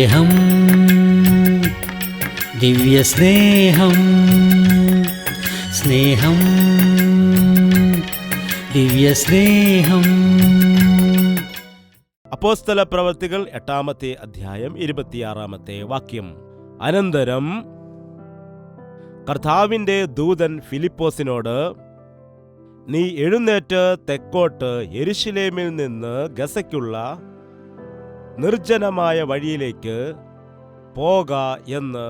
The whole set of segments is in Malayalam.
സ്നേഹം, ദിവ്യസ്നേഹം, സ്നേഹം, ദിവ്യസ്നേഹം. അപ്പോസ്തല പ്രവൃത്തികൾ 8-ാമത്തെ അധ്യായം 26-ാമത്തെ വാക്യം. അനന്തരം കർത്താവിന്റെ ദൂതൻ ഫിലിപ്പോസിനോട്, നീ എഴുന്നേറ്റ് തെക്കോട്ട് യെരുശലേമിൽ നിന്ന് ഗസയ്ക്കുള്ള നിർജ്ജനമായ വഴിയിലേക്ക് പോക എന്ന്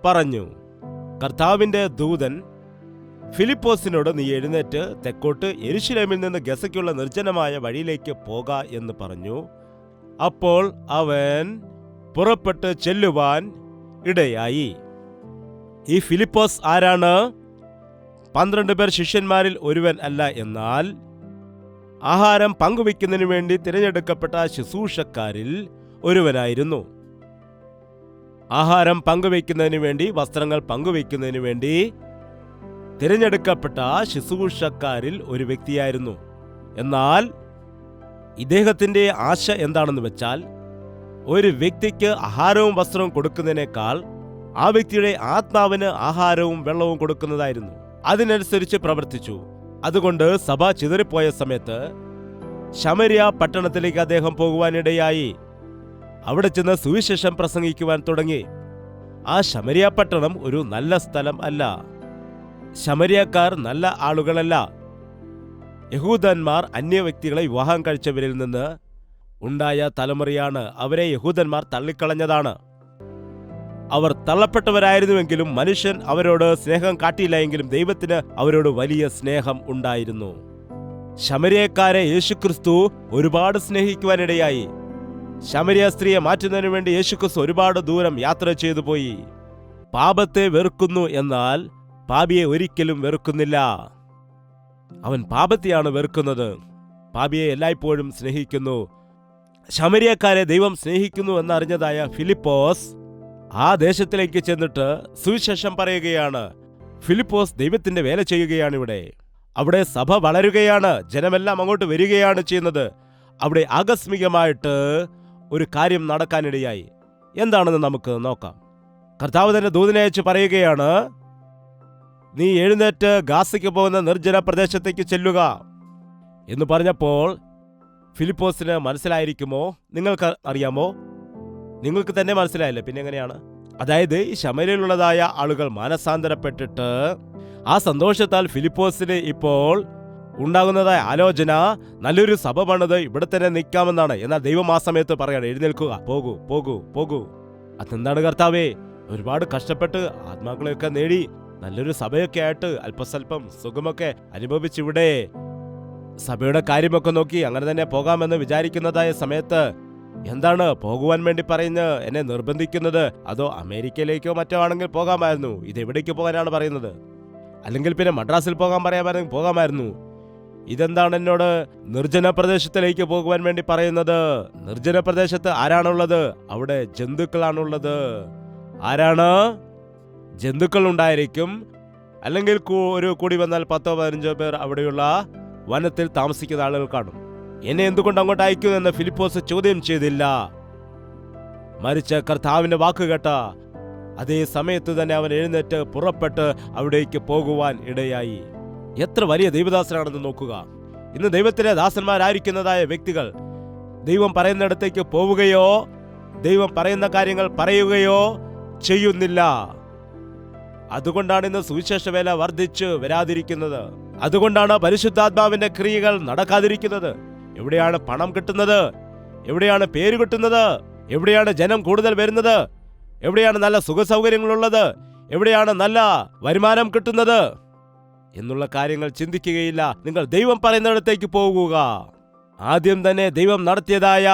പറഞ്ഞു. കർത്താവിന്റെ ദൂതൻ ഫിലിപ്പോസിനോട് നീ എഴുന്നേറ്റ് തെക്കോട്ട് യെരുശലേമിൽ നിന്ന് ഗസയ്ക്കുള്ള നിർജ്ജനമായ വഴിയിലേക്ക് പോക എന്ന് പറഞ്ഞു. അപ്പോൾ അവൻ പുറപ്പെട്ട് ചെല്ലുവാൻ ഇടയായി. ഈ ഫിലിപ്പോസ് ആരാണ്? 12 പേർ ശിഷ്യന്മാരിൽ ഒരുവൻ അല്ല, എന്നാൽ ആഹാരം പങ്കുവയ്ക്കുന്നതിന് വേണ്ടി തിരഞ്ഞെടുക്കപ്പെട്ട ശുശ്രൂഷക്കാരിൽ ഒരുവനായിരുന്നു. ആഹാരം പങ്കുവയ്ക്കുന്നതിന് വേണ്ടി, വസ്ത്രങ്ങൾ പങ്കുവയ്ക്കുന്നതിന് വേണ്ടി തിരഞ്ഞെടുക്കപ്പെട്ട ശുശ്രൂഷക്കാരിൽ ഒരു വ്യക്തിയായിരുന്നു. എന്നാൽ ഇദ്ദേഹത്തിന്റെ ആശ എന്താണെന്ന് വെച്ചാൽ, ഒരു വ്യക്തിക്ക് ആഹാരവും വസ്ത്രവും കൊടുക്കുന്നതിനേക്കാൾ ആ വ്യക്തിയുടെ ആത്മാവിന് ആഹാരവും വെള്ളവും കൊടുക്കുന്നതായിരുന്നു. അതിനനുസരിച്ച് പ്രവർത്തിച്ചു. അതുകൊണ്ട് സഭ ചിതറിപ്പോയ സമയത്ത് ശമര്യ പട്ടണത്തിലേക്ക് അദ്ദേഹം പോകുവാനിടയായി. അവിടെ ചെന്ന് സുവിശേഷം പ്രസംഗിക്കുവാൻ തുടങ്ങി. ആ ശമര്യ പട്ടണം ഒരു നല്ല സ്ഥലം അല്ല. ശമര്യക്കാർ നല്ല ആളുകളല്ല. യഹൂദന്മാർ അന്യ വ്യക്തികളെ വിവാഹം കഴിച്ചവരിൽ നിന്ന് ഉണ്ടായ തലമുറയാണ്. അവരെ യഹൂദന്മാർ തള്ളിക്കളഞ്ഞതാണ്. അവർ തള്ളപ്പെട്ടവരായിരുന്നുവെങ്കിലും മനുഷ്യൻ അവരോട് സ്നേഹം കാട്ടിയില്ല എങ്കിലും ദൈവത്തിന് അവരോട് വലിയ സ്നേഹം ഉണ്ടായിരുന്നു. ശമര്യക്കാരെ യേശുക്രിസ്തു ഒരുപാട് സ്നേഹിക്കുവാനിടയായി. ശമര്യ സ്ത്രീയെ മാറ്റുന്നതിനു വേണ്ടി യേശുക്രിസ്തു ഒരുപാട് ദൂരം യാത്ര ചെയ്തു പോയി. പാപത്തെ വെറുക്കുന്നു, എന്നാൽ പാപിയെ ഒരിക്കലും വെറുക്കുന്നില്ല. അവൻ പാപത്തെയാണ് വെറുക്കുന്നത്. പാപിയെ എല്ലായ്പ്പോഴും സ്നേഹിക്കുന്നു. ശമര്യക്കാരെ ദൈവം സ്നേഹിക്കുന്നു എന്നറിഞ്ഞതായ ഫിലിപ്പോസ് ആ ദേശത്തിലേക്ക് ചെന്നിട്ട് സുവിശേഷം പറയുകയാണ്. ഫിലിപ്പോസ് ദൈവത്തിന്റെ വേല ചെയ്യുകയാണ് ഇവിടെ. അവിടെ സഭ വളരുകയാണ്. ജനമെല്ലാം അങ്ങോട്ട് വരികയാണ് ചെയ്യുന്നത്. അവിടെ ആകസ്മികമായിട്ട് ഒരു കാര്യം നടക്കാനിടയായി. എന്താണെന്ന് നമുക്ക് നോക്കാം. കർത്താവ് തന്നെ ദൂതനെ അയച്ച് പറയുകയാണ്, നീ എഴുന്നേറ്റ് ഗാസയ്ക്ക് പോകുന്ന നിർജ്ജന പ്രദേശത്തേക്ക് ചെല്ലുക എന്ന് പറഞ്ഞപ്പോൾ ഫിലിപ്പോസിന് മനസ്സിലായിരിക്കുമോ? നിങ്ങൾക്ക് അറിയാമോ? നിങ്ങൾക്ക് തന്നെ മനസ്സിലായില്ല, പിന്നെ എങ്ങനെയാണ്? അതായത് ഈ ശമര്യയിലുള്ളതായ ആളുകൾ മാനസാന്തരപ്പെട്ടിട്ട് ആ സന്തോഷത്താൽ ഫിലിപ്പോസിന് ഇപ്പോൾ ഉണ്ടാകുന്നതായ ആലോചന നല്ലൊരു സഭ പണിത് ഇവിടെ തന്നെ നിൽക്കാമെന്നാണ്. എന്നാൽ ദൈവം ആ സമയത്ത് പറയാണ്, എഴുന്നേൽക്കുക, പോകൂ പോകൂ പോകൂ. അതെന്താണ് കർത്താവേ? ഒരുപാട് കഷ്ടപ്പെട്ട് ആത്മാക്കളെയൊക്കെ നേടി നല്ലൊരു സഭയൊക്കെ ആയിട്ട് അല്പസ്വല്പം സുഖമൊക്കെ അനുഭവിച്ചിവിടെ സഭയുടെ കാര്യമൊക്കെ നോക്കി അങ്ങനെ തന്നെ പോകാമെന്ന് വിചാരിക്കുന്നതായ സമയത്ത് എന്താണ് പോകുവാൻ വേണ്ടി പറയുന്നത്? എന്നെ നിർബന്ധിക്കുന്നത്? അതോ അമേരിക്കയിലേക്കോ മറ്റോ ആണെങ്കിൽ പോകാമായിരുന്നു. ഇതെവിടേക്ക് പോകാനാണ് പറയുന്നത്? അല്ലെങ്കിൽ പിന്നെ മദ്രാസിൽ പോകാൻ പറയാമായിരുന്നു, പോകാമായിരുന്നു. ഇതെന്താണ് എന്നോട് നിർജ്ജന പ്രദേശത്തിലേക്ക് പോകുവാൻ വേണ്ടി പറയുന്നത്? നിർജ്ജന പ്രദേശത്ത് ആരാണുള്ളത്? അവിടെ ജന്തുക്കളാണുള്ളത്. ആരാണ്? ജന്തുക്കൾ ഉണ്ടായിരിക്കും. അല്ലെങ്കിൽ ഒരു കൂടി വന്നാൽ 10-15 പേർ അവിടെയുള്ള വനത്തിൽ താമസിക്കുന്ന ആളുകൾ കാണും. എന്നെ എന്തുകൊണ്ട് അങ്ങോട്ട് അയക്കുമെന്ന് ഫിലിപ്പോസ് ചോദ്യം ചെയ്തില്ല. മറിച്ച് കർത്താവിന്റെ വാക്ക് കേട്ട അതേ സമയത്ത് തന്നെ അവൻ എഴുന്നേറ്റ് പുറപ്പെട്ട് അവിടേക്ക് പോകുവാൻ ഇടയായി. എത്ര വലിയ ദൈവദാസനാണെന്ന് നോക്കുക. ഇന്ന് ദൈവത്തിലെ ദാസന്മാരായിരിക്കുന്നതായ വ്യക്തികൾ ദൈവം പറയുന്നിടത്തേക്ക് പോവുകയോ ദൈവം പറയുന്ന കാര്യങ്ങൾ പറയുകയോ ചെയ്യുന്നില്ല. അതുകൊണ്ടാണ് ഇന്ന് സുവിശേഷ വേല വർദ്ധിച്ചു വരാതിരിക്കുന്നത്. അതുകൊണ്ടാണ് പരിശുദ്ധാത്മാവിന്റെ ക്രിയകൾ നടക്കാതിരിക്കുന്നത്. എവിടെയാണ് പണം കിട്ടുന്നത്? എവിടെയാണ് പേര് കിട്ടുന്നത്? എവിടെയാണ് ജനം കൂടുതൽ വരുന്നത്? എവിടെയാണ് നല്ല സുഖസൗകര്യങ്ങളുള്ളത്? എവിടെയാണ് നല്ല വരുമാനം കിട്ടുന്നത് എന്നുള്ള കാര്യങ്ങൾ ചിന്തിക്കുകയില്ല. നിങ്ങൾ ദൈവം പറയുന്നിടത്തേക്ക് പോകുക. ആദ്യം തന്നെ ദൈവം നടത്തിയതായ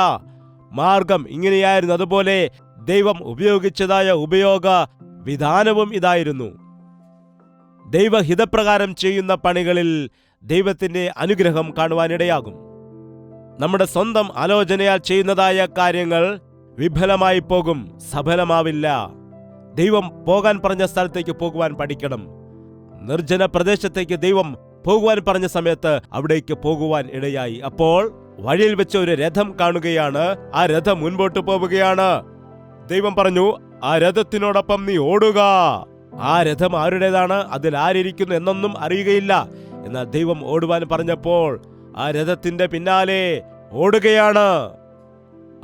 മാർഗം ഇങ്ങനെയായിരുന്നു. അതുപോലെ ദൈവം ഉപയോഗിച്ചതായ ഉപയോഗ വിധാനവും ഇതായിരുന്നു. ദൈവഹിതപ്രകാരം ചെയ്യുന്ന പണികളിൽ ദൈവത്തിന്റെ അനുഗ്രഹം കാണുവാനിടയാകും. നമ്മുടെ സ്വന്തം ആലോചനയാൽ ചെയ്യുന്നതായ കാര്യങ്ങൾ വിഫലമായി പോകും, സഫലമാവില്ല. ദൈവം പോകാൻ പറഞ്ഞ സ്ഥലത്തേക്ക് പോകുവാൻ പഠിക്കണം. നിർജ്ജന പ്രദേശത്തേക്ക് ദൈവം പോകുവാൻ പറഞ്ഞ സമയത്ത് അവിടേക്ക് പോകുവാൻ ഇടയായി. അപ്പോൾ വഴിയിൽ വെച്ച് ഒരു രഥം കാണുകയാണ്. ആ രഥം മുൻപോട്ട് പോവുകയാണ്. ദൈവം പറഞ്ഞു, ആ രഥത്തിനോടൊപ്പം നീ ഓടുക. ആ രഥം ആരുടേതാണ്, അതിൽ ആരിയ്ക്കുന്നു എന്നൊന്നും അറിയുകയില്ല. എന്നാൽ ദൈവം ഓടുവാൻ പറഞ്ഞപ്പോൾ ആ രഥത്തിന്റെ പിന്നാലെ ഓടുകയാണ്.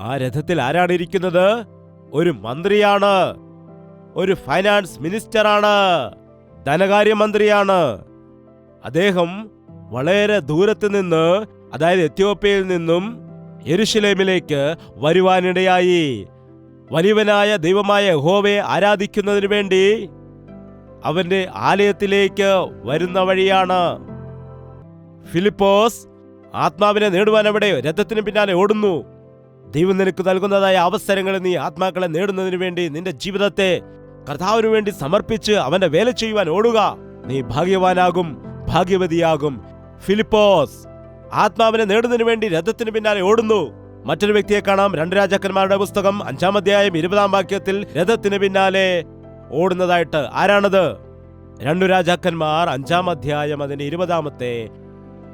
ആ രഥത്തിൽ ആരാണ് ഇരിക്കുന്നത്? ഒരു മന്ത്രിയാണ്, ഒരു ഫൈനാൻസ് മിനിസ്റ്ററാണ്, ധനകാര്യമന്ത്രിയാണ്. അദ്ദേഹം വളരെ ദൂരത്ത് നിന്ന്, അതായത് എത്യോപ്യയിൽ നിന്നും യെരുശലേമിലേക്ക് വരുവാനിടയായി. വലിയവനായ ദൈവമായ യഹോവയെ ആരാധിക്കുന്നതിനു വേണ്ടി അവന്റെ ആലയത്തിലേക്ക് വരുന്ന വഴിയാണ്. ഫിലിപ്പോസ് ആത്മാവിനെ നേടുവാൻ അവിടെ രഥത്തിന് പിന്നാലെ ഓടുന്നു. ദൈവം നിനക്ക് നൽകുന്നതായ അവസരങ്ങളിൽ നീ ആത്മാക്കളെ നേടുന്നതിനു വേണ്ടി നിന്റെ ജീവിതത്തെ കർത്താവിനു വേണ്ടി സമർപ്പിച്ച് അവന്റെ വേല ചെയ്യുവാൻ ഓടുക. നീ ഭാഗ്യവാനാകും, ഭാഗ്യവതിയാകും. ഫിലിപ്പോസ് ആത്മാവിനെ നേടുന്നതിനു വേണ്ടി രഥത്തിന് പിന്നാലെ ഓടുന്നു. മറ്റൊരു വ്യക്തിയെ കാണാം. 2 രാജാക്കന്മാരുടെ പുസ്തകം 5-ാം അധ്യായം 20-ാം വാക്യത്തിൽ രഥത്തിന് പിന്നാലെ ഓടുന്നതായിട്ട്. ആരാണത്? 2 രാജാക്കന്മാർ 5-ാം അധ്യായം അതിന്റെ 20-ാമത്തെ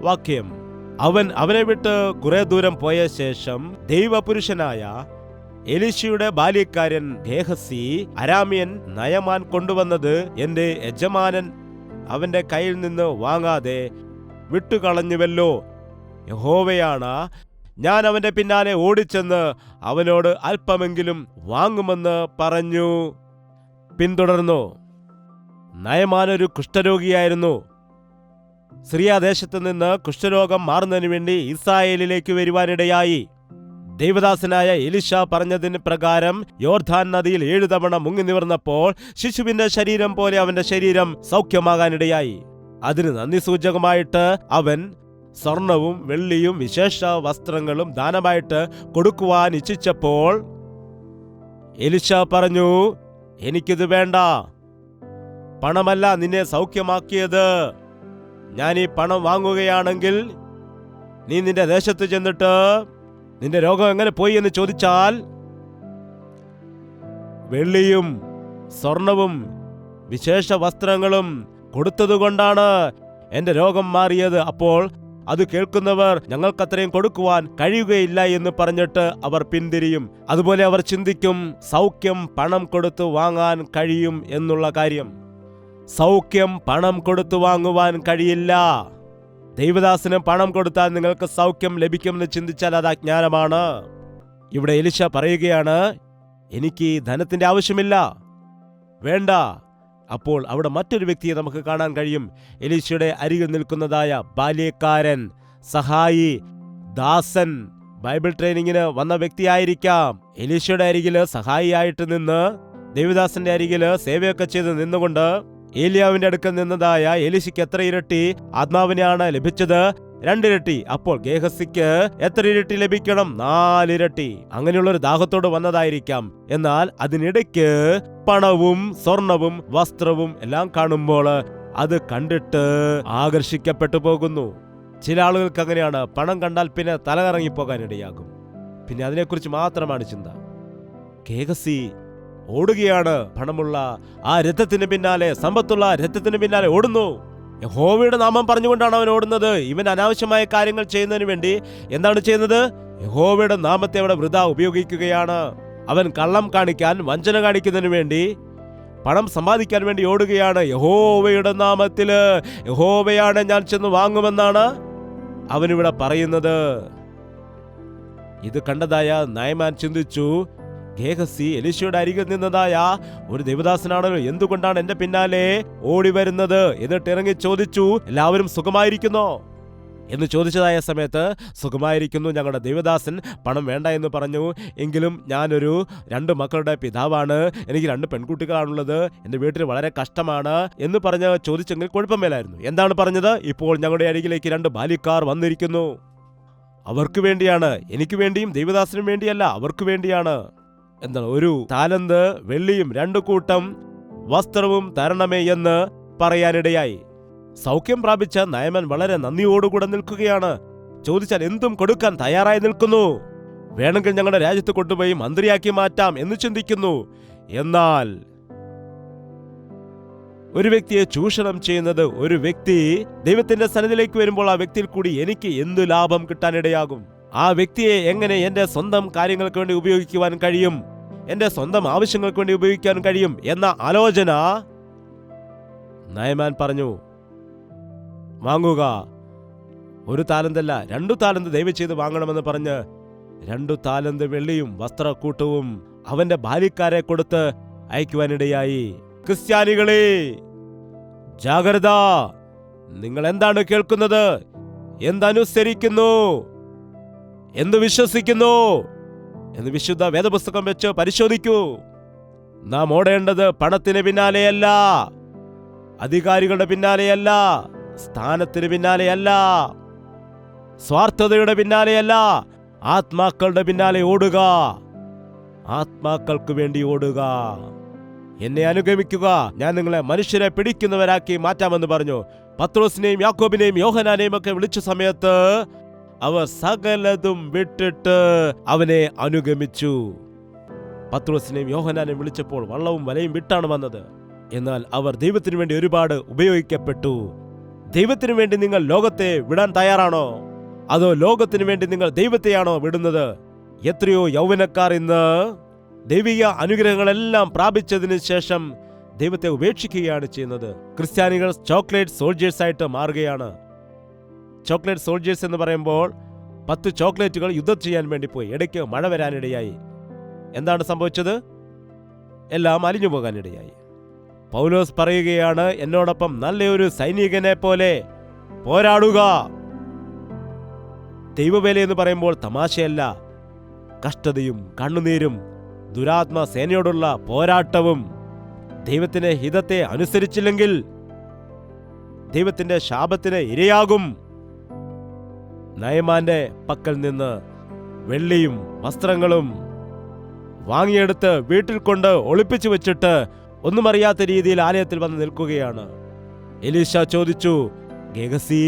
വാക്യം. അവനെ വിട്ട് കുറെ ദൂരം പോയ ശേഷം ദൈവപുരുഷനായ എലീശയുടെ ബാല്യക്കാരൻ ഗേഹസി അരാമ്യൻ നയമാൻ കൊണ്ടുവന്നത് എന്റെ യജമാനൻ അവന്റെ കയ്യിൽ നിന്ന് വാങ്ങാതെ വിട്ടുകളഞ്ഞുവല്ലോ. യഹോവയാണ്, ഞാൻ അവന്റെ പിന്നാലെ ഓടിച്ചെന്ന് അവനോട് അല്പമെങ്കിലും വാങ്ങുമെന്ന് പറഞ്ഞു. പിന്തുടർന്നു. നയമാൻ ഒരു കുഷ്ഠരോഗിയായിരുന്നു. സിറിയാദേശത്ത് നിന്ന് കുഷ്ഠരോഗം മാറുന്നതിന് വേണ്ടി ഇസ്രായേലിലേക്ക് വരുവാനിടയായി. ദൈവദാസനായ എലീശ പറഞ്ഞതിന് പ്രകാരം യോർദാൻ നദിയിൽ 7 തവണ മുങ്ങി നിവർന്നപ്പോൾ ശിശുവിന്റെ ശരീരം പോലെ അവന്റെ ശരീരം സൗഖ്യമാകാനിടയായി. അതിന് നന്ദി സൂചകമായിട്ട് അവൻ സ്വർണവും വെള്ളിയും വിശേഷ വസ്ത്രങ്ങളും ദാനമായിട്ട് കൊടുക്കുവാൻ ഇച്ഛിച്ചപ്പോൾ എലീശ പറഞ്ഞു, എനിക്കിത് വേണ്ട. പണമല്ല നിന്നെ സൗഖ്യമാക്കിയത്. ഞാൻ ഈ പണം വാങ്ങുകയാണെങ്കിൽ നീ നിന്റെ ദേശത്ത് ചെന്നിട്ട് നിന്റെ രോഗം എങ്ങനെ പോയി എന്ന് ചോദിച്ചാൽ വെള്ളിയും സ്വർണവും വിശേഷ വസ്ത്രങ്ങളും കൊടുത്തതുകൊണ്ടാണ് എന്റെ രോഗം മാറിയത്. അപ്പോൾ അത് കേൾക്കുന്നവർ ഞങ്ങൾക്കത്രയും കൊടുക്കുവാൻ കഴിയുകയില്ല എന്ന് പറഞ്ഞിട്ട് അവർ പിന്തിരിയും. അതുപോലെ അവർ ചിന്തിക്കും, സൗഖ്യം പണം കൊടുത്തു വാങ്ങാൻ കഴിയും എന്നുള്ള കാര്യം. സൗഖ്യം പണം കൊടുത്തു വാങ്ങുവാൻ കഴിയില്ല. ദൈവദാസന് പണം കൊടുത്താൽ നിങ്ങൾക്ക് സൗഖ്യം ലഭിക്കുമെന്ന് ചിന്തിച്ചാൽ അത് അജ്ഞാനമാണ്. ഇവിടെ എലീശ പറയുകയാണ്, എനിക്ക് ധനത്തിന്റെ ആവശ്യമില്ല, വേണ്ട. അപ്പോൾ അവിടെ മറ്റൊരു വ്യക്തിയെ നമുക്ക് കാണാൻ കഴിയും. എലീശയുടെ അരികിൽ നിൽക്കുന്നതായ ബാല്യക്കാരൻ, സഹായി, ദാസൻ. ബൈബിൾ ട്രെയിനിങ്ങിന് വന്ന വ്യക്തിയായിരിക്കാം. എലീശയുടെ അരികില് സഹായിയായിട്ട് നിന്ന് ദേവദാസന്റെ അരികില് സേവയൊക്കെ ചെയ്ത് നിന്നുകൊണ്ട് ഏലിയാവിന്റെ അടുക്കൽ നിന്നതായ എലീശയ്ക്ക് എത്ര ഇരട്ടി ആത്മാവിനെയാണ് ലഭിച്ചത്? 2 ഇരട്ടി. അപ്പോൾ ഗേഹസിക്ക് എത്ര ഇരട്ടി ലഭിക്കണം? 4 ഇരട്ടി. അങ്ങനെയുള്ളൊരു ദാഹത്തോട് വന്നതായിരിക്കാം. എന്നാൽ അതിനിടയ്ക്ക് പണവും സ്വർണവും വസ്ത്രവും എല്ലാം കാണുമ്പോൾ അത് കണ്ടിട്ട് ആകർഷിക്കപ്പെട്ടു പോകുന്നു. ചില ആളുകൾക്ക് അങ്ങനെയാണ്. പണം കണ്ടാൽ പിന്നെ തലകറങ്ങിപ്പോകാനിടയാകും. പിന്നെ അതിനെക്കുറിച്ച് മാത്രമാണ് ചിന്ത. ഗേഹസി ഓടുകയാണ്. പണമുള്ള ആ രഥത്തിന് പിന്നാലെ, സമ്പത്തുള്ള രഥത്തിന് പിന്നാലെ ഓടുന്നു. യഹോവയുടെ നാമം പറഞ്ഞുകൊണ്ടാണ് അവൻ ഓടുന്നത്. ഇവൻ അനാവശ്യമായ കാര്യങ്ങൾ ചെയ്യുന്നതിന് വേണ്ടി എന്താണ് ചെയ്യുന്നത്? യഹോവയുടെ നാമത്തെ അവിടെ വൃഥാ ഉപയോഗിക്കുകയാണ്. അവൻ കള്ളം കാണിക്കാൻ, വഞ്ചന കാണിക്കുന്നതിന് വേണ്ടി, പണം സമ്പാദിക്കാൻ വേണ്ടി ഓടുകയാണ്. യഹോവയുടെ നാമത്തില്, യഹോവയാണ് ഞാൻ ചെന്ന് വാങ്ങുമെന്നാണ് അവനിവിടെ പറയുന്നത്. ഇത് കണ്ടതായ നയമാൻ ചിന്തിച്ചു, ഗേഹസി എലീശയുടെ അരികിൽ നിന്നതായ ഒരു ദേവദാസനാണല്ലോ, എന്തുകൊണ്ടാണ് എന്റെ പിന്നാലെ ഓടി വരുന്നത്? എന്നിട്ട് ഇറങ്ങി ചോദിച്ചു, എല്ലാവരും സുഖമായിരിക്കുന്നോ എന്ന് ചോദിച്ചതായ സമയത്ത്, സുഖമായിരിക്കുന്നു, ഞങ്ങളുടെ ദേവദാസൻ പണം വേണ്ട എന്ന് പറഞ്ഞു. എങ്കിലും ഞാനൊരു 2 മക്കളുടെ പിതാവാണ്, എനിക്ക് 2 പെൺകുട്ടികളാണുള്ളത്, എന്റെ വീട്ടിൽ വളരെ കഷ്ടമാണ് എന്ന് പറഞ്ഞ് ചോദിച്ചെങ്കിൽ കുഴപ്പമേലായിരുന്നു. എന്താണ് പറഞ്ഞത്? ഇപ്പോൾ ഞങ്ങളുടെ അരികിലേക്ക് 2 ബാല്യക്കാർ വന്നിരിക്കുന്നു. അവർക്ക് വേണ്ടിയാണ്, എനിക്ക് വേണ്ടിയും ദേവദാസനും വേണ്ടിയല്ല, അവർക്ക് വേണ്ടിയാണ്. എന്താണ്? 1 താലന്ത് വെള്ളിയും 2 കൂട്ടം വസ്ത്രവും തരണമേ എന്ന് പറയാനിടയായി. സൗഖ്യം പ്രാപിച്ച നയമാൻ വളരെ നന്ദിയോടുകൂടെ നിൽക്കുകയാണ്. ചോദിച്ചാൽ എന്തും കൊടുക്കാൻ തയ്യാറായി നിൽക്കുന്നു. വേണമെങ്കിൽ ഞങ്ങളുടെ രാജ്യത്ത് കൊണ്ടുപോയി മന്ത്രിയാക്കി മാറ്റാം എന്ന് ചിന്തിക്കുന്നു. എന്നാൽ ഒരു വ്യക്തിയെ ചൂഷണം ചെയ്യുന്നത്, ഒരു വ്യക്തി ദൈവത്തിന്റെ സന്നിധിയിലേക്ക് വരുമ്പോൾ ആ വ്യക്തിയിൽ കൂടി എനിക്ക് എന്തു ലാഭം കിട്ടാനിടയാകും? ആ വ്യക്തിയെ എങ്ങനെ എന്റെ സ്വന്തം കാര്യങ്ങൾക്ക് വേണ്ടി ഉപയോഗിക്കുവാൻ കഴിയും? എന്റെ സ്വന്തം ആവശ്യങ്ങൾക്ക് വേണ്ടി ഉപയോഗിക്കാൻ കഴിയും എന്ന ആലോചന നയമാൻ പറഞ്ഞു, വാങ്ങുക. 1 താലന്തല്ല 2 താലന്ത് ദയവ് ചെയ്ത് വാങ്ങണമെന്ന് പറഞ്ഞ് 2 താലന്ത് വെള്ളിയും വസ്ത്രക്കൂട്ടവും അവന്റെ ബാല്യക്കാരെ കൊടുത്ത് അയക്കുവാനിടയായി. ക്രിസ്ത്യാനികളെ, ജാഗ്രത! നിങ്ങൾ എന്താണ് കേൾക്കുന്നത്? എന്തനുസരിക്കുന്നു? എന്ത് വിശ്വസിക്കുന്നു എന്ന് വിശുദ്ധ വേദപുസ്തകം വെച്ച് പരിശോധിക്കൂ. നാം ഓടേണ്ടത് പണത്തിന് പിന്നാലെയല്ല, അധികാരികളുടെ പിന്നാലെയല്ല, സ്ഥാനത്തിന് പിന്നാലെയല്ല, സ്വാർത്ഥതയുടെ പിന്നാലെയല്ല, ആത്മാക്കളുടെ പിന്നാലെ ഓടുക. ആത്മാക്കൾക്ക് വേണ്ടി ഓടുക. എന്നെ അനുഗമിക്കുക, ഞാൻ നിങ്ങളെ മനുഷ്യരെ പിടിക്കുന്നവരാക്കി മാറ്റാമെന്ന് പറഞ്ഞു. പത്രോസിനെയും യാക്കോബിനെയും യോഹന്നാനെയും ഒക്കെ വിളിച്ച സമയത്ത് അവർ സകലതും വിട്ടിട്ട് അവനെ അനുഗമിച്ചു. പത്രോസിനെയും യോഹന്നാനെയും വിളിച്ചപ്പോൾ വള്ളവും വലയും വിട്ടാണ് വന്നത്. എന്നാൽ അവർ ദൈവത്തിനു വേണ്ടി ഒരുപാട് ഉപയോഗിക്കപ്പെട്ടു. ദൈവത്തിനു വേണ്ടി നിങ്ങൾ ലോകത്തെ വിടാൻ തയ്യാറാണോ? അതോ ലോകത്തിനു വേണ്ടി നിങ്ങൾ ദൈവത്തെയാണോ വിടുന്നത്? എത്രയോ യൗവനക്കാർ ഇന്ന് ദൈവിക അനുഗ്രഹങ്ങളെല്ലാം പ്രാപിച്ചതിന് ശേഷം ദൈവത്തെ ഉപേക്ഷിക്കുകയാണ് ചെയ്യുന്നത്. ക്രിസ്ത്യാനികൾ ചോക്ലേറ്റ് സോൾജേഴ്സ് ആയിട്ട് മാറുകയാണ്. ചോക്ലേറ്റ് സോൾജേഴ്സ് എന്ന് പറയുമ്പോൾ 10 ചോക്ലേറ്റുകൾ യുദ്ധം ചെയ്യാൻ വേണ്ടി പോയി. ഇടയ്ക്ക് മഴ വരാനിടയായി. എന്താണ് സംഭവിച്ചത്? എല്ലാം അലിഞ്ഞു പോകാനിടയായി. പൗലോസ് പറയുകയാണ്, എന്നോടൊപ്പം നല്ലൊരു സൈനികനെ പോലെ പോരാടുക. ദൈവവേല എന്ന് പറയുമ്പോൾ തമാശയല്ല. കഷ്ടതയും കണ്ണുനീരും ദുരാത്മ സേനയോടുള്ള പോരാട്ടവും. ദൈവത്തിന്റെ ഹിതത്തെ അനുസരിച്ചില്ലെങ്കിൽ ദൈവത്തിന്റെ ശാപത്തിന് ഇരയാകും. നയമാന്റെ പക്കൽ നിന്ന് വെള്ളിയും വസ്ത്രങ്ങളും വാങ്ങിയെടുത്ത് വീട്ടിൽ കൊണ്ട് ഒളിപ്പിച്ചു വെച്ചിട്ട് ഒന്നും അറിയാത്ത രീതിയിൽ ആലയത്തിൽ വന്ന് നിൽക്കുകയാണ്. എലീശ ചോദിച്ചു, ഗേഹസി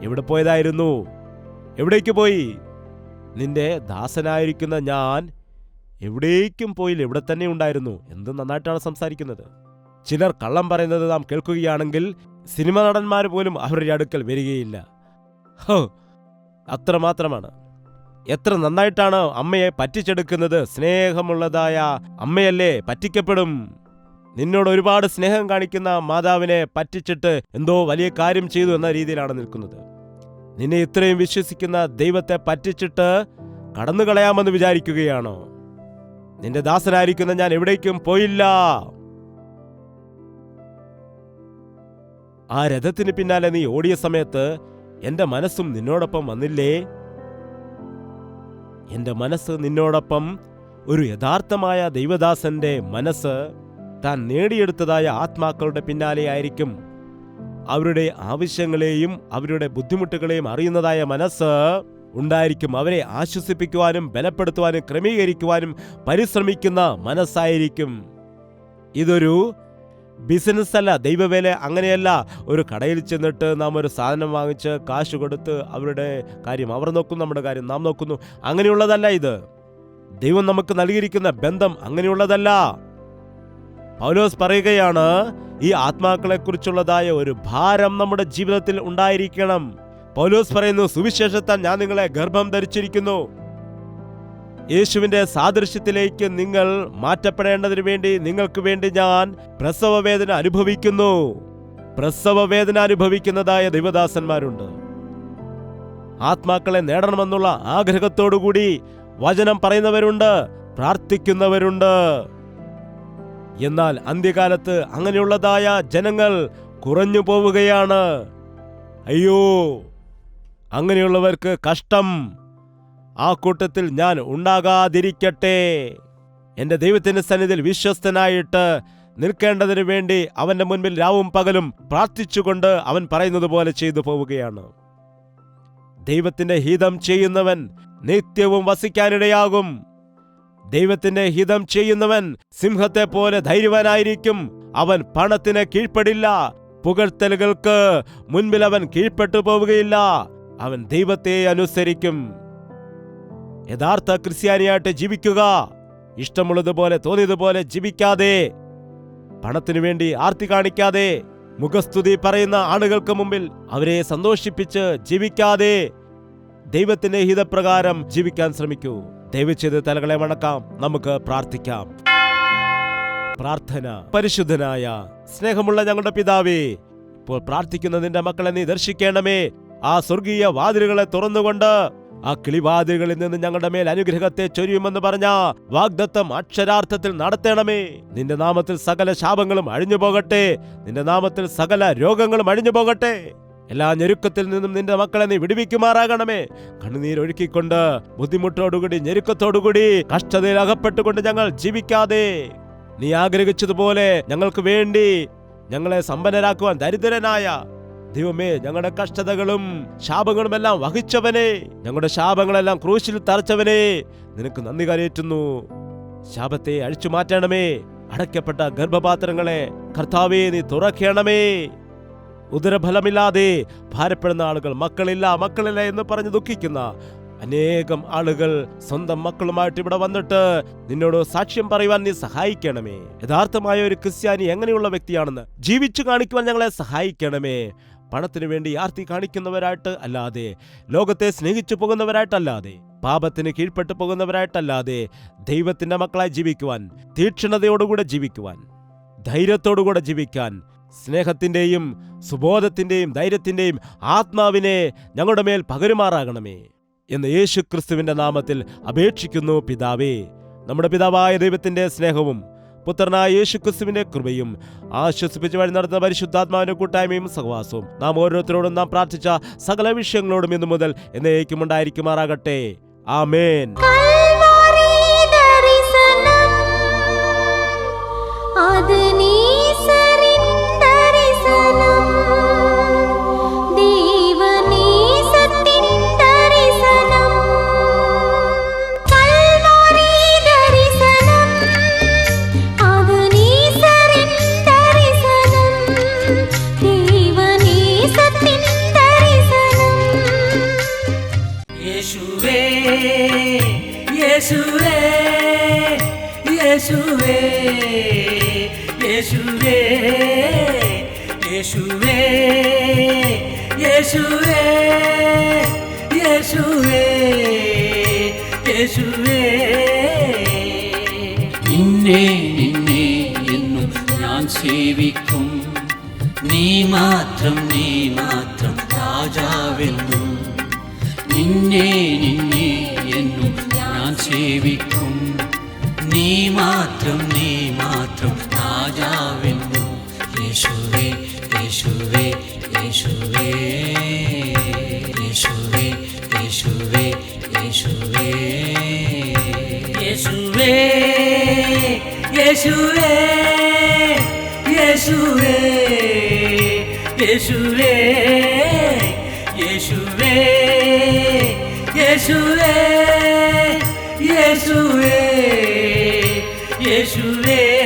എവിടെ പോയതായിരുന്നു? എവിടേക്ക് പോയി? നിന്റെ ദാസനായിരിക്കുന്ന ഞാൻ എവിടേക്കും പോയില്ല, ഇവിടെ തന്നെ ഉണ്ടായിരുന്നു. എന്ത് നന്നായിട്ടാണ് സംസാരിക്കുന്നത്. ചിലർ കള്ളം പറയുന്നത് നാം കേൾക്കുകയാണെങ്കിൽ സിനിമ നടന്മാർ പോലും അവരുടെ അടുക്കൽ വരികയില്ല. അത്രമാത്രമാണ്. എത്ര നന്നായിട്ടാണ് അമ്മയെ പറ്റിച്ചെടുക്കുന്നത്. സ്നേഹമുള്ളതായ അമ്മയല്ലേ പറ്റിക്കപ്പെടും. നിന്നോട് ഒരുപാട് സ്നേഹം കാണിക്കുന്ന മാതാവിനെ പറ്റിച്ചിട്ട് എന്തോ വലിയ കാര്യം ചെയ്തു എന്ന രീതിയിലാണ് നിൽക്കുന്നത്. നിന്നെ ഇത്രയും വിശ്വസിക്കുന്ന ദൈവത്തെ പറ്റിച്ചിട്ട് കടന്നു കളയാമെന്ന് വിചാരിക്കുകയാണോ? നിന്റെ ദാസനായിരിക്കുന്ന ഞാൻ എവിടേക്കും പോയില്ല. ആ രഥത്തിന് പിന്നാലെ നീ ഓടിയ സമയത്ത് എന്റെ മനസ്സും നിന്നോടൊപ്പം വന്നില്ലേ? എന്റെ മനസ്സ് നിന്നോടൊപ്പം. ഒരു യഥാർത്ഥമായ ദൈവദാസന്റെ മനസ്സ് താൻ നേടിയെടുത്തതായ ആത്മാക്കളുടെ പിന്നാലെ ആയിരിക്കും. അവരുടെ ആവശ്യങ്ങളെയും അവരുടെ ബുദ്ധിമുട്ടുകളെയും അറിയുന്നതായ മനസ്സ് ഉണ്ടായിരിക്കും. അവരെ ആശ്വസിപ്പിക്കുവാനും ബലപ്പെടുത്തുവാനും ക്രമീകരിക്കുവാനും പരിശ്രമിക്കുന്ന മനസ്സായിരിക്കും. ഇതൊരു ബിസിനസ് അല്ല. ദൈവവേല അങ്ങനെയല്ല. ഒരു കടയിൽ ചെന്നിട്ട് നാം ഒരു സാധനം വാങ്ങിച്ച് കാശ് കൊടുത്ത് അവരുടെ കാര്യം അവർ നോക്കുന്നു, നമ്മുടെ കാര്യം നാം നോക്കുന്നു. അങ്ങനെയുള്ളതല്ല ഇത്. ദൈവം നമുക്ക് നൽകിയിരിക്കുന്ന ബന്ധം അങ്ങനെയുള്ളതല്ല. പൗലോസ് പറയുകയാണ്, ഈ ആത്മാക്കളെക്കുറിച്ചുള്ളതായ ഒരു ഭാരം നമ്മുടെ ജീവിതത്തിൽ ഉണ്ടായിരിക്കണം. പൗലോസ് പറയുന്നു, സുവിശേഷത്താൽ ഞാൻ നിങ്ങളെ ഗർഭം ധരിച്ചിരിക്കുന്നു. യേശുവിന്റെ സാദൃശ്യത്തിലേക്ക് നിങ്ങൾ മാറ്റപ്പെടേണ്ടതിനു വേണ്ടി നിങ്ങൾക്ക് വേണ്ടി ഞാൻ പ്രസവവേദന അനുഭവിക്കുന്നു. പ്രസവവേദന അനുഭവിക്കുന്നതായ ദൈവദാസന്മാരുണ്ട്. ആത്മാക്കളെ നേടണമെന്നുള്ള ആഗ്രഹത്തോടുകൂടി വചനം പറയുന്നവരുണ്ട്, പ്രാർത്ഥിക്കുന്നവരുണ്ട്. എന്നാൽ അന്ത്യകാലത്ത് അങ്ങനെയുള്ളതായ ജനങ്ങൾ കുറഞ്ഞു പോവുകയാണ്. അയ്യോ, അങ്ങനെയുള്ളവർക്ക് കഷ്ടം. ആ കൂട്ടത്തിൽ ഞാൻ ഉണ്ടാകാതിരിക്കട്ടെ. എന്റെ ദൈവത്തിന്റെ സന്നിധിയിൽ വിശ്വസ്തനായിട്ട് നിൽക്കേണ്ടതിനു വേണ്ടി അവന്റെ മുൻപിൽ രാവും പകലും പ്രാർത്ഥിച്ചുകൊണ്ട് അവൻ പറയുന്നത് പോലെ ചെയ്തു പോവുകയാണ്. ദൈവത്തിന്റെ ഹിതം ചെയ്യുന്നവൻ നിത്യവും വസിക്കാനിടയാകും. ദൈവത്തിന്റെ ഹിതം ചെയ്യുന്നവൻ സിംഹത്തെ പോലെ ധൈര്യവാനായിരിക്കും. അവൻ പണത്തിന് കീഴ്പ്പെടില്ല. പുകഴ്ത്തലുകൾക്ക് മുൻപിൽ അവൻ കീഴ്പ്പെട്ടു പോവുകയില്ല. അവൻ ദൈവത്തെ അനുസരിക്കും. യഥാർത്ഥ ക്രിസ്ത്യാനിയായിട്ട് ജീവിക്കുക. ഇഷ്ടമുള്ളതുപോലെ തോന്നിയതുപോലെ ജീവിക്കാതെ, പണത്തിനു വേണ്ടി ആർത്തി കാണിക്കാതെ, മുഖസ്തുതി പറയുന്ന ആളുകൾക്ക് മുമ്പിൽ അവരെ സന്തോഷിപ്പിച്ച് ജീവിക്കാതെ ദൈവത്തിന്റെ ഹിതപ്രകാരം ജീവിക്കാൻ ശ്രമിക്കൂ. ദയവ് ചെയ്ത് തലകളെ വണക്കാം, നമുക്ക് പ്രാർത്ഥിക്കാം. പ്രാർത്ഥന. പരിശുദ്ധനായ സ്നേഹമുള്ള ഞങ്ങളുടെ പിതാവേ, ഇപ്പോൾ പ്രാർത്ഥിക്കുന്ന നിന്റെ മക്കളെ നീ ദർശിക്കണമേ. ആ സ്വർഗീയ വാതിലുകളെ തുറന്നുകൊണ്ട് ആ കിളിവാതിലുകളിൽ നിന്ന് ഞങ്ങളുടെ മേൽ അനുഗ്രഹത്തെ ചൊരിയുമെന്ന് പറഞ്ഞ വാഗ്ദത്തം അക്ഷരാർത്ഥത്തിൽ നടത്തണമേ. നിന്റെ നാമത്തിൽ സകല ശാപങ്ങളും അഴിഞ്ഞു പോകട്ടെ. നിന്റെ നാമത്തിൽ സകല രോഗങ്ങളും അഴിഞ്ഞു പോകട്ടെ. എല്ലാ ഞെരുക്കത്തിൽ നിന്നും നിന്റെ മക്കളെ നീ വിടുവിക്കുമാറാകണമേ. കണ്ണുനീരൊഴുക്കിക്കൊണ്ട്, ബുദ്ധിമുട്ടോടുകൂടി, ഞെരുക്കത്തോടുകൂടി, കഷ്ടതയിൽ അകപ്പെട്ടുകൊണ്ട് ഞങ്ങൾ ജീവിക്കാതെ നീ ആഗ്രഹിച്ചതുപോലെ ഞങ്ങൾക്ക് വേണ്ടി ഞങ്ങളെ സമ്പന്നരാക്കുവാൻ ദരിദ്രനായ ദൈവമേ, ഞങ്ങളുടെ കഷ്ടതകളും ശാപങ്ങളും എല്ലാം വഹിച്ചവനെ, ഞങ്ങളുടെ ശാപങ്ങളെല്ലാം ക്രൂശിൽ തറച്ചവനെ, നിനക്ക് നന്ദി കരയേറ്റുന്നു. ശാപത്തെ അഴിച്ചു മാറ്റണമേ. അടയ്ക്കപ്പെട്ട ഗർഭപാത്രങ്ങളെ കർത്താവേ നീ തുറക്കണമേ. ഉദരഫലമില്ലാതെ ഭാരപ്പെടുന്ന ആളുകൾ, മക്കളില്ല എന്ന് പറഞ്ഞ് ദുഃഖിക്കുന്ന അനേകം ആളുകൾ സ്വന്തം മക്കളുമായിട്ട് ഇവിടെ വന്നിട്ട് നിന്നോട് സാക്ഷ്യം പറയുവാൻ നീ സഹായിക്കണമേ. യഥാർത്ഥമായ ഒരു ക്രിസ്ത്യാനി എങ്ങനെയുള്ള വ്യക്തിയാണെന്ന് ജീവിച്ചു കാണിക്കുവാൻ ഞങ്ങളെ സഹായിക്കണമേ. പണത്തിനു വേണ്ടി ആർത്തി കാണിക്കുന്നവരായിട്ട് അല്ലാതെ, ലോകത്തെ സ്നേഹിച്ചു പോകുന്നവരായിട്ടല്ലാതെ, പാപത്തിന് കീഴ്പ്പെട്ടു പോകുന്നവരായിട്ടല്ലാതെ ദൈവത്തിന്റെ മക്കളായി ജീവിക്കുവാൻ, തീക്ഷ്ണതയോടുകൂടെ ജീവിക്കുവാൻ, ധൈര്യത്തോടുകൂടെ ജീവിക്കാൻ, സ്നേഹത്തിന്റെയും സുബോധത്തിന്റെയും ധൈര്യത്തിന്റെയും ആത്മാവിനെ ഞങ്ങളുടെ മേൽ പകരുമാറാകണമേ എന്ന് യേശു ക്രിസ്തുവിന്റെ നാമത്തിൽ അപേക്ഷിക്കുന്നു പിതാവേ. നമ്മുടെ പിതാവായ ദൈവത്തിന്റെ സ്നേഹവും പുത്രനായ യേശു ക്രിസ്തുവിന്റെ കൃപയും ആശ്വസിപ്പിച്ച് വഴി നടത്തുന്ന പരിശുദ്ധാത്മാവിന്റെ കൂട്ടായ്മയും സഹവാസവും നാം ഓരോരുത്തരോടും നാം പ്രാർത്ഥിച്ച സകല വിഷയങ്ങളോടും ഇന്നു മുതൽ എന്നേക്കും ഉണ്ടായിരിക്കുമാറാകട്ടെ. ആമേൻ. നിന്നെ എന്നും ഞാൻ സേവിക്കും. നീ മാത്രം രാജാവെന്നും. നിന്നെ എന്നും ഞാൻ സേവിക്കും. നീ മാത്രം രാജാവെന്നും. യേശുവേ യേശുവേ യേശുവേ യേശുവേ യേശുവേ യേശുവേ യേശുവേ യേശുവേ യേശുവേ യേശുവേ യേശുവേ യേശുവേ യേശുവേ യേശുവേ